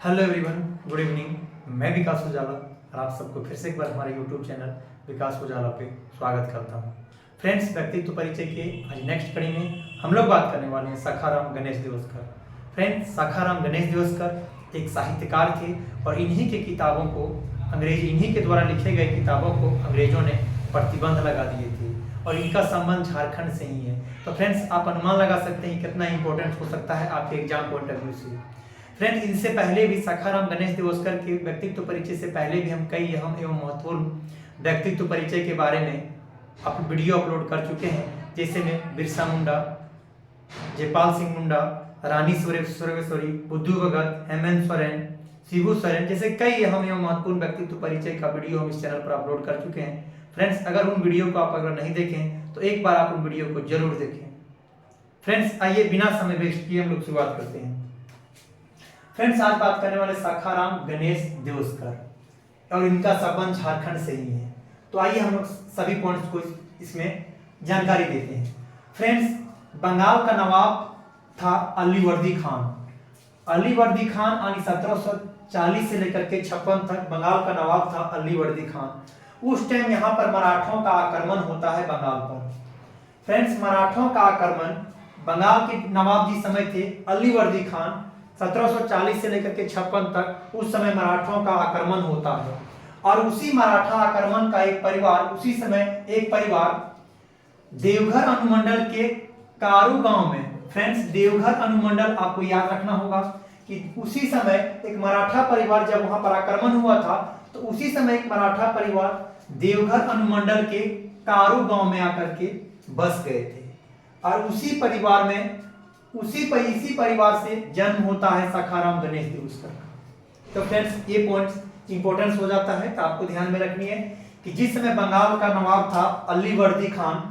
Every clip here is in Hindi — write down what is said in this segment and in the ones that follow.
Hello everyone, good evening. मैं विकास उजाला और आप सबको फिर से एक बार हमारे यूट्यूब चैनल विकास उजाला पे स्वागत करता हूँ। फ्रेंड्स, व्यक्तित्व परिचय के आज नेक्स्ट कड़ी में हम लोग बात करने वाले हैं सखाराम गणेश दिवसकर। फ्रेंड्स, सखाराम गणेश दिवसकर एक साहित्यकार थे और इन्हीं के द्वारा लिखे गए किताबों को अंग्रेजों ने प्रतिबंध लगा दिए थे और इनका संबंध झारखंड से ही है। तो फ्रेंड्स, आप अनुमान लगा सकते हैं कितना इंपॉर्टेंट हो सकता है आपके एग्जाम पॉइंट ऑफ व्यू से। फ्रेंड्स, इनसे पहले भी सखाराम गणेश दिवसकर के व्यक्तित्व परिचय से पहले भी हम कई अहम एवं महत्वपूर्ण व्यक्तित्व परिचय के बारे में वीडियो अपलोड कर चुके हैं, जैसे में बिरसा मुंडा, जयपाल सिंह मुंडा, रानी सुरेश्वरी, बुद्धू भगत, हेमंत सोरेन, शिबू सोरेन जैसे कई अहम एवं महत्वपूर्ण व्यक्तित्व परिचय का वीडियो हम इस चैनल पर अपलोड कर चुके हैं। फ्रेंड्स, अगर उन वीडियो को आप अगर नहीं देखें तो एक बार आप उन वीडियो को जरूर देखें। फ्रेंड्स, आइए बिना समय वेस्ट किए हम लोग शुरुआत करते हैं। फ्रेंड्स, आज बात करने वाले सखाराम गणेश दिवसकर और इनका संबंध झारखंड से ही है। तो आइए हम लोग सभी पॉइंट्स को इसमें जानकारी देते हैं। फ्रेंड्स, बंगाल का नवाब था अलीवर्दी खान। अलीवर्दी खान यानी 1740 से लेकर के 56 तक बंगाल का नवाब था अलीवर्दी खान। उस टाइम यहाँ पर मराठों का आक्रमण होता है बंगाल पर। फ्रेंड्स, मराठों का आक्रमण बंगाल के नवाब जी समय थे अलीवर्दी खान। 1740 से लेकर के 56 तक उस समय मराठों का आक्रमण होता है और उसी मराठा आक्रमण का एक परिवार देवघर अनुमंडल के कारू गांव में। फ्रेंड्स, देवघर अनुमंडल आपको याद रखना होगा कि उसी समय एक मराठा परिवार जब वहां पर आक्रमण हुआ था तो उसी समय एक मराठा परिवार देवघर अनुमंडल के कारू गांव में आकर के बस गए थे और इसी परिवार से जन्म होता है सखाराम गणेश दिवसकर। तो फ्रेंड्स, ये पॉइंट्स इंपॉर्टेंस हो जाता है, तो आपको ध्यान में रखनी है कि जिस समय बंगाल का नवाब था अलीवर्दी खान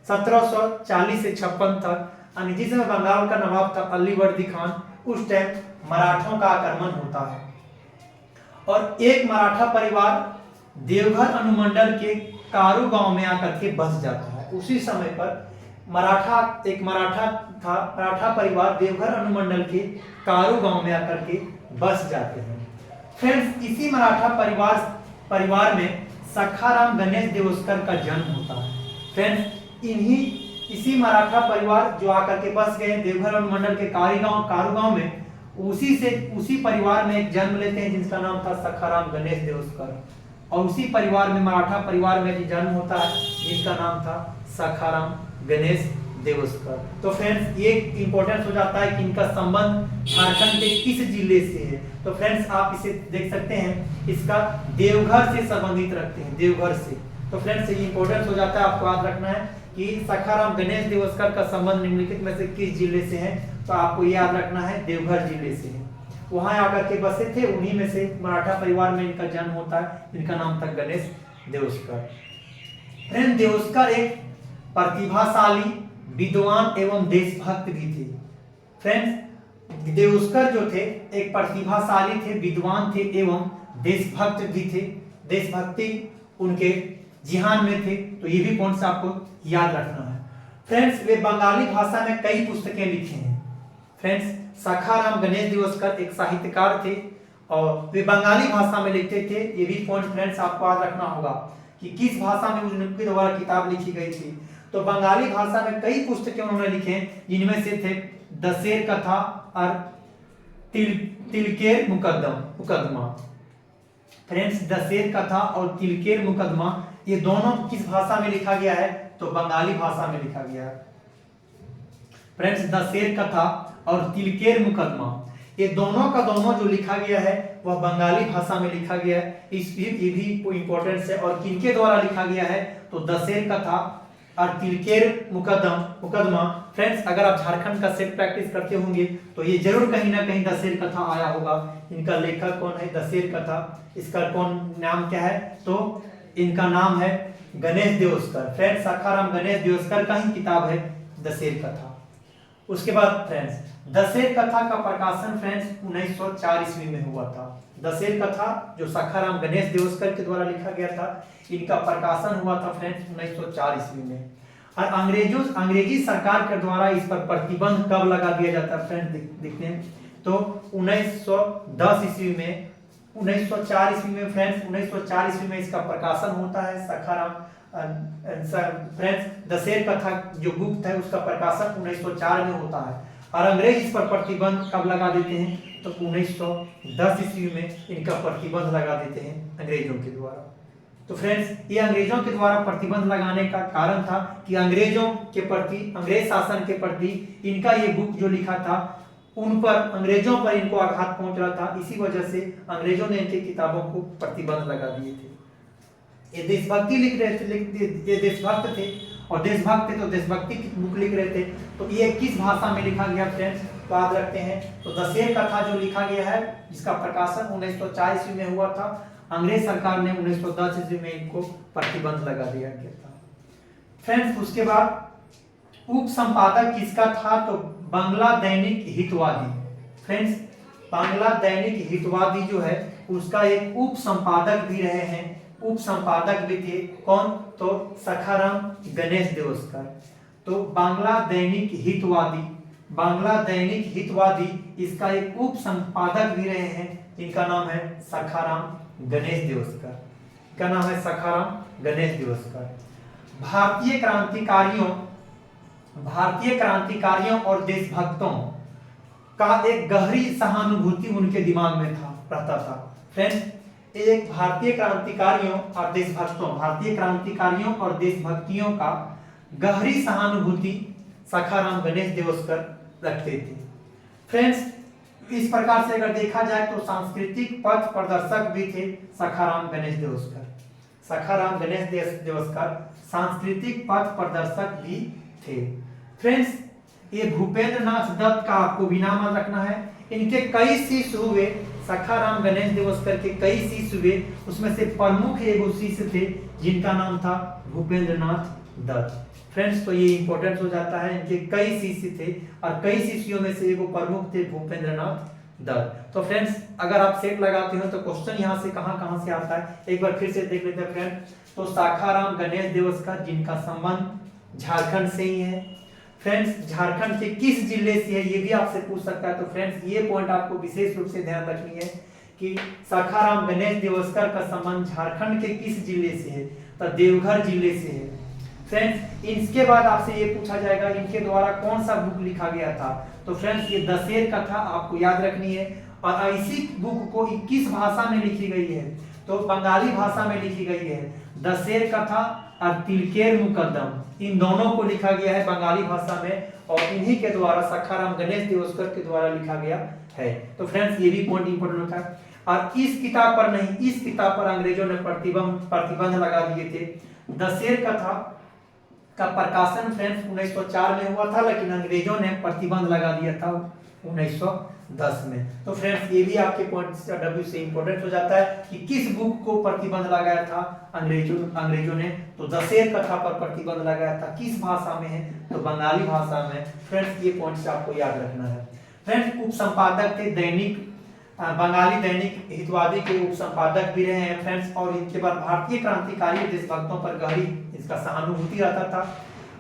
1740 से 56 तक, यानी जिस समय बंगाल का नवाब था अलीवर्दी खान, उस टाइम मराठों का आक्रमण होता है और एक मराठा परिवार देवघर अनुमंडल के कारू गांव में आकर के बस जाता है। उसी समय पर मराठा परिवार देवघर अनुमंडल के कारू गांव में आकर के बस जाते हैं। फ्रेंड्स, इसी मराठा परिवार में सखाराम गणेश दिवसकर का जन्म होता है। फ्रेंड्स, इसी मराठा परिवार जो आकर के बस गए देवघर अनुमंडल के कारू गांव में, उसी परिवार में एक जन्म लेते हैं जिसका नाम था सखाराम गणेश दिवसकर और उसी परिवार में मराठा परिवार में भी जन्म होता है जिसका नाम था सखाराम गणेश दिवसकर। तो फ्रेंड्स, ये इंपॉर्टेंस हो जाता है कि इनका संबंध झारखंड के किस जिले से है। तो फ्रेंड्स, आप इसे देख सकते हैं, इसका देवघर से संबंधित रखते हैं, देवघर से। तो फ्रेंड्स, ये इंपॉर्टेंस हो जाता है, आपको याद रखना है कि सखाराम गणेश दिवसकर का संबंध निम्नलिखित में से किस जिले से है। तो आपको याद रखना है देवघर जिले से है। वहां आकर के बसे थे, उन्हीं में से मराठा परिवार में इनका जन्म होता है, इनका नाम था गणेश दिवसकर। फ्रेंड्स, दिवसकर एक प्रतिभाशाली, विद्वान एवं देशभक्त भी थे। फ्रेंड्स, दिवसकर जो थे एक प्रतिभाशाली थे, विद्वान थे एवं देशभक्त भी थे। देशभक्ति उनके जिहान में थे। तो ये भी पॉइंट्स आपको याद रखना है। फ्रेंड्स, वे बंगाली भाषा में कई पुस्तकें लिखे हैं। फ्रेंड्स, सखाराम गणेश दिवसकर एक साहित्यकार थे और वे बंगाली भाषा में लिखते थे। ये भी पॉइंट फ्रेंड्स आपको याद रखना होगा कि किस भाषा में उनके द्वारा किताब लिखी गई थी। तो बंगाली भाषा में कई पुस्तकें उन्होंने लिखे, जिनमें से थे दशेर कथा और तिलकेर मुकदमा। फ्रेंड्स, दशेर कथा और तिलकेर मुकदमा ये दोनों किस भाषा में लिखा गया है? तो बंगाली भाषा में लिखा गया है। फ्रेंड्स, दशेर कथा और तिलकेर मुकदमा ये दोनों का दोनों जो लिखा गया है वह बंगाली भाषा में लिखा गया है। ये भी इंपॉर्टेंस है। और किनके द्वारा लिखा गया है? तो दशेर कथा और तिलकेर मुकदमा। फ्रेंड्स, अगर आप झारखंड का सेट प्रैक्टिस करते होंगे तो ये जरूर कहीं ना कहीं दशेर कथा आया होगा। इनका लेखक कौन है? दशेर कथा। इसका कौन नाम क्या है? तो इनका नाम है गणेश दिवसकर। फ्रेंड्स, सखाराम गणेश दिवसकर का ही किताब है दशेर कथा। उसके बाद फ्रेंड्स, दशेर कथा का प्रकाशन फ्रेंड्स 1904 ईस्वी में हुआ था। दशेर कथा जो सखाराम गणेश दिवसकर के द्वारा लिखा गया था, इनका प्रकाशन हुआ था फ्रेंड्स 1904 ईस्वी में। और अंग्रेजी सरकार के द्वारा इस पर प्रतिबंध कब लगा दिया जाता है फ्रेंड्स? देखते हैं तो 1910 ईस्वी में 1904 ईस्वी में फ्रेंड्स 1904 ईस्वी में इसका प्रकाशन होता है। सखाराम फ्रेंड्स दशेर कथा जो बुक है उसका प्रकाशन 1904 में होता है और अंग्रेज इस पर प्रतिबंध कब लगा देते हैं तो 1910 ईस्वी में इनका प्रतिबंध लगा देते हैं अंग्रेजों के द्वारा। तो फ्रेंड्स ये अंग्रेजों के द्वारा प्रतिबंध लगाने का कारण था कि अंग्रेजों के प्रति अंग्रेज शासन के प्रति इनका ये बुक जो लिखा था उन पर अंग्रेजों पर इनको आघात पहुंच रहा था। इसी वजह से अंग्रेजों ने इनकी किताबों को प्रतिबंध लगा दिए थे। ये देशभक्ति लिख रहे थे, ये देशभक्त थे और देशभक्त थे तो देशभक्ति की बुक लिख रहे थे। तो ये किस भाषा में लिखा गया फ्रेंड्स तो याद रखते हैं तो दशेर कथा जो लिखा गया है जिसका प्रकाशन 1904 ईस्वी में हुआ था, अंग्रेज सरकार ने 1910 ईस्वी में इनको प्रतिबंध लगा दिया गया था। फ्रेंड्स उसके बाद उप संपादक किसका था तो बांग्ला दैनिक हितवादी। फ्रेंड्स बांग्ला दैनिक हितवादी जो है उसका एक उप संपादक भी रहे हैं, उप संपादक भी थे कौन तो सखाराम गणेश देवस्कर। तो बांग्ला दैनिक हितवादी इसका एक उप संपादक भी रहे हैं, इनका नाम है सखाराम गणेश देवस्कर। इनका नाम है सखाराम गणेश देवस्कर। भारतीय क्रांतिकारियों और देशभक्तों का एक गहरी सहानुभूति उनके दिमाग में रहता था। फ्रेंड्स एक भारतीय क्रांतिकारियों और देशभक्तियों का गहरी सहानुभूति सखाराम गणेश देवस्कर रखते थे। फ्रेंड्स इस प्रकार से अगर देखा जाए तो सांस्कृतिक पथ प्रदर्शक भी थे सखाराम गणेश देवस्कर सांस्कृतिक पथ प्रदर्शक भी थे। फ्रेंड्स ये भूपेंद्र नाथ दत्त का आपको भी नाम रखना है। इनके कई शिष्य हुए, सखाराम गणेश देवस्कर के कई शिष्य हुए, उसमें से प्रमुख एगो शिष्य थे जिनका नाम था भूपेंद्र नाथ दत्त। फ्रेंड्स तो ये इंपॉर्टेंट हो जाता है, इनके कई शिष्य थे और कई शिष्यों में से एगो प्रमुख थे भूपेंद्र नाथ दत्त। तो फ्रेंड्स अगर आप सेट लगाते हो तो क्वेश्चन यहाँ से कहाँ से आता है एक बार फिर से देख लेते हैं फ्रेंड्स। तो सखाराम गणेश देवस्कर जिनका संबंध झारखंड से ही है। फ्रेंड्स झारखंड के किस जिले से है ये भी आपसे पूछ सकता है। तो फ्रेंड्स ये पॉइंट आपको विशेष रूप से ध्यान रखनी है कि सखाराम गणेश देवस्कर का संबंध झारखंड के किस जिले से है तो देवघर जिले से है। फ्रेंड्स इसके बाद आपसे ये पूछा जाएगा इनके द्वारा कौन सा बुक लिखा गया था। तो फ्रेंड्स ये दशेर कथा आपको याद रखनी है और इसी बुक को किस भाषा में लिखी गई है तो बंगाली भाषा में लिखी गई है। दशेर कथा और तिलकेर मुकद्दम इन दोनों को लिखा गया है बंगाली भाषा में और इन्हीं के द्वारा सखाराम गणेश देवस्कर के द्वारा लिखा गया है। तो फ्रेंड्स ये भी पॉइंट इंपॉर्टेंट होता है। और इस किताब पर नहीं, इस किताब पर अंग्रेजों ने प्रतिबंध लगा दिए थे। दशेर कथा का प्रकाशन फ्रेंड्स 1904 में हुआ था लेकिन अंग्रेजों ने प्रतिबंध लगा दिया था 1910 में। तो फ्रेंड्स ये भी आपके पॉइंट डब्ल्यू से इंपॉर्टेंट हो जाता है कि किस बुक को प्रतिबंध लगाया था अंग्रेजों ने। तो दशेर कथा पर प्रतिबंध लगाया था, किस भाषा में है तो बंगाली भाषा में। फ्रेंड्स ये पॉइंट्स आपको याद रखना है। फ्रेंड्स उप संपादक थे बंगाली दैनिक हितवादी के उप संपादक भी रहे हैं फ्रेंड्स। और इनके बाद भारतीय क्रांतिकारी देशभक्तों पर गहरी इसका सहानुभूति रहता था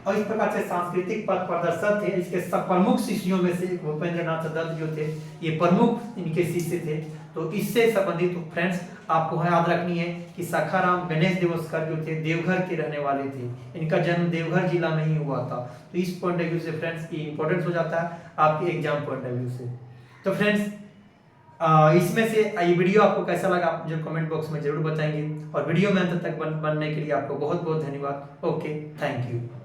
और इस प्रकार से सांस्कृतिक पथ प्रदर्शक थे। इसके सब प्रमुख शिष्यों में से भूपेंद्र नाथ दत्त जो थे ये प्रमुख इनके शिष्य थे। तो इससे संबंधित फ्रेंड्स आपको याद रखनी है कि सखाराम गणेश देवस्कर जो थे देवघर के रहने वाले थे, इनका जन्म देवघर जिला में ही हुआ था। तो इस पॉइंट ऑफ व्यू से फ्रेंड्स की इंपॉर्टेंस हो जाता है आपके एग्जाम पॉइंट ऑफ व्यू से। तो फ्रेंड्स इसमें से ये वीडियो आपको कैसा लगा आप जो कमेंट बॉक्स में जरूर बताएंगे और वीडियो में अंत तक बनने के लिए आपको बहुत बहुत धन्यवाद। Okay, thank you.